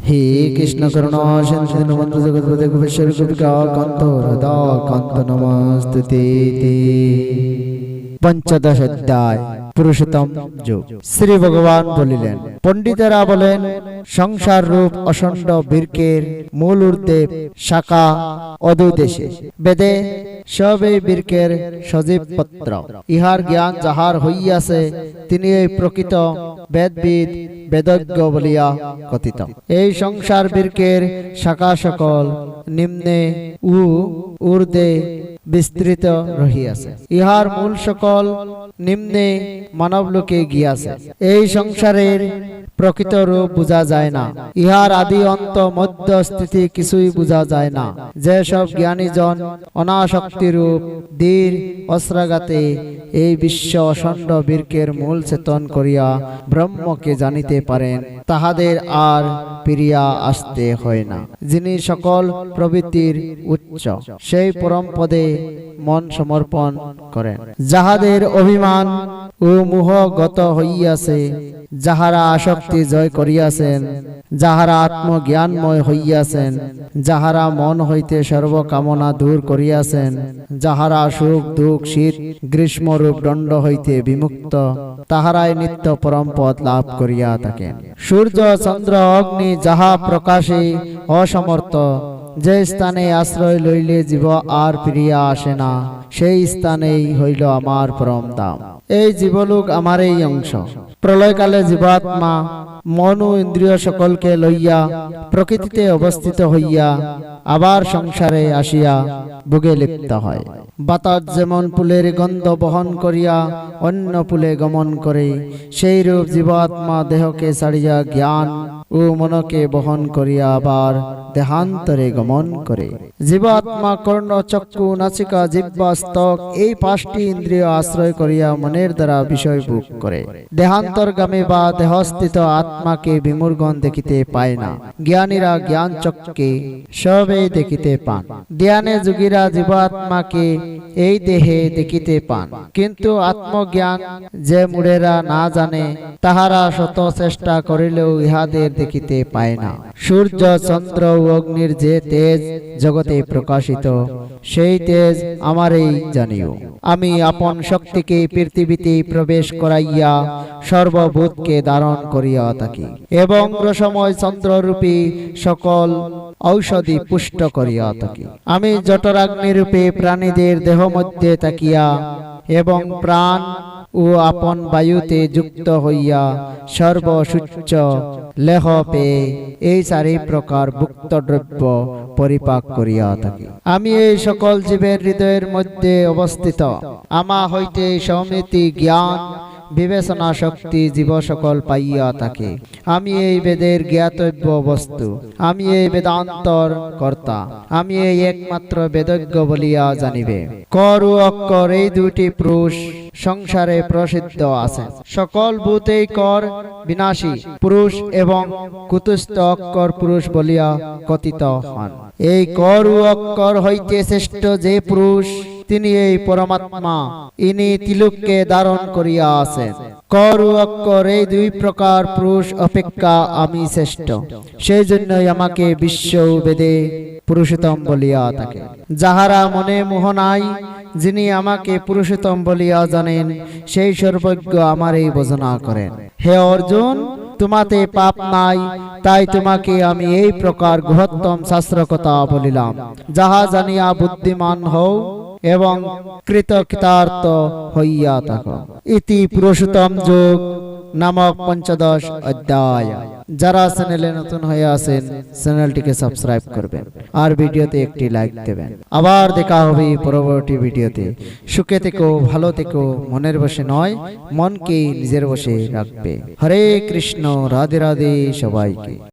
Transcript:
হে কৃষ্ণ করুণা সিন্ধু দীনবন্ধু জগৎপতে গোপেশ্বর গোপিকা কান্ত রাধা কান্ত নমস্তুতে। পঞ্চদশ অধ্যায় পুরুষোত্তম যোগ। শ্রী ভগবান বলিলেন, পণ্ডিতেরা বলেন, সংসার রূপ অষণ্ড বৃক্ষের মূল ঊর্ধ্বে শাখা অদৈদেশে, বেদে সবই বৃক্ষের সজীব পত্র। ইহার জ্ঞান যাহার হইয়াছে, তিনি এই প্রকৃত বেদবিদ বেদজ্ঞ বলিয়া কথিত। এই সংসার বৃক্ষের শাখা সকল নিম্নে ও ঊর্ধ্বে বিস্তৃত রহিয়াছে। ইহার মূল সকল নিম্নে মানবলোকে গিয়াছে। এই সংসারের প্রকৃত রূপ বুঝা যায় না। ইহার আদি অন্ত মধ্য স্থিতি কিছুই বুঝা যায় না। যে সব জ্ঞানীজন অনাসক্তি রূপ ধীর অস্ত্রাঘাতে এই বিশ্ব অষণ্ড বৃক্ষের মূল চেতন করিয়া ব্রহ্মকে জানিতে পারেন, তাহাদের আর ফিরিয়া আসতে হয় না। যিনি সকল প্রবৃত্তির উচ্চ, সেই পরম পদে মন সমর্পণ করেন। যাহাদের অভিমান ও মোহ গত হইয়াছে, যাহারা আসক্তি জয় করিয়াছেন, যাহারা আত্মজ্ঞানময় হইয়াছেন, যাহারা মন হইতে সর্বকামনা দূর করিয়াছেন, যাহারা সুখ দুঃখ শীত গ্রীষ্মরূপ দণ্ড হইতে বিমুক্ত, তাহারাই নিত্য পরম পদ লাভ করিয়া থাকেন। সূর্য চন্দ্র অগ্নি যাহা প্রকাশে অসমর্থ, যে স্থানে আশ্রয় লইলে জীব আর ফিরিয়া আসে না, সেই স্থানেই হইল আমার পরম ধাম। এই জীবলোক আমারই অংশ। প্রলয়কালে জীবাত্মা মন ও ইন্দ্রিয় সকলকে লইয়া প্রকৃতিতে অবস্থিত হইয়া আবার সংসারে আসিয়া ভোগে লিপ্ত হয়। বাতাস যেমন ফুলের গন্ধ বহন করিয়া অন্য ফুলে গমন করে, সেই রূপ জীবাত্মা দেহকে ছাড়িয়া জ্ঞান ও মনকে বহন করিয়া আবার দেহান্তরে গমন করে। জীবাত্মা কর্ণ চক্ষু নাসিকা জিহ্বা স্তক এই পাঁচটি ইন্দ্রিয় আশ্রয় করিয়া মনের দ্বারা বিষয় ভোগ করে। দেহান্তরগামী বা দেহস্থিত আত্মাকে বিমূর্গণ দেখিতে পায় না। জ্ঞানীরা জ্ঞান চক্ষে সবই দেখিতে পান। জ্ঞানে যোগীরা জীবাত্মাকে এই দেহে দেখিতে পান, কিন্তু আত্মজ্ঞান যে মূঢ়েরা না জানে, তাহারা শত চেষ্টা করিলেও ইহাদের দেখিতে পায় না। সূর্য চন্দ্র ও অগ্নির যে তেজ জগতে প্রকাশিত, সেই তেজ আমারই জানিও। আমি আপন শক্তিকে পৃথিবীতে প্রবেশ করাইয়া সর্বভূতকে ধারণ করিয়া থাকি, এবং রসময় চন্দ্ররূপী সকল ঔষধি পুষ্ট করিয়া থাকি। আমি জঠরাগ্নিরূপে প্রাণীদের দেহ মধ্যে থাকিয়া এবং প্রাণ ও আপন বায়ুতে যুক্ত হইয়া সর্বসুচ্চ লেহ পেয়ে এই চারি প্রকার ভুক্ত দ্রব্য পরিপাক করিয়া থাকি। আমি এই সকল জীবের হৃদয়ের মধ্যে অবস্থিত। আমা হইতে সমিতি জ্ঞান বিবেচনা শক্তি জীব সকল পাইয়া থাকে। আমি এই বেদের জ্ঞাতব্য বস্তু, আমি এই বেদান্তর কর্তা, আমি এই একমাত্র বেদজ্ঞ বলিয়া জানিবে। কর ও অক্ষর এই দুটি পুরুষ সংসারে প্রসিদ্ধ আছেন। সকল ভূতেই কর বিনাশী পুরুষ এবং কুতুস্থ অক্ষর পুরুষ বলিয়া কথিত হন। এই কর ও অক্ষর হইতে শ্রেষ্ঠ যে পুরুষ, তিনি এই পরমাত্মা। ইনি তিলুককে ধারণ করিয়া আছেন। কর ও অক্ষর এই দুই প্রকার পুরুষ অপেক্ষা আমি শ্রেষ্ঠ। সেই জন্যই আমাকে বিশ্ব বেদে পুরুষোত্তম বলিয়া থাকে। যাহারা মনে মোহ নাই, যিনি আমাকে পুরুষোত্তম বলিয়া জানেন, সেই সর্বজ্ঞ আমার এই ভজনা করেন। হে অর্জুন, তোমাতে পাপ নাই, তাই তোমাকে আমি এই প্রকার বৃহত্তম শাস্ত্র কথা বলিলাম, যাহা জানিয়া বুদ্ধিমান হও এবং কৃতকৃতার্থ হইয়া থাকো। ইতি পুরুষোত্তম যোগ নামক পঞ্চদশ অধ্যায়। যারা চ্যানেলে নতুন হয়ে আছেন, চ্যানেলটিকে সাবস্ক্রাইব করবেন আর ভিডিওতে একটি লাইক দেবেন। আবার দেখা হবে পরবর্তী ভিডিওতে। সুখে থেকো, ভালো থেকো, মনের বশে নয়, মনকে নিজের বশে রাখবে। হরে কৃষ্ণ, রাধে রাধে সবাইকে।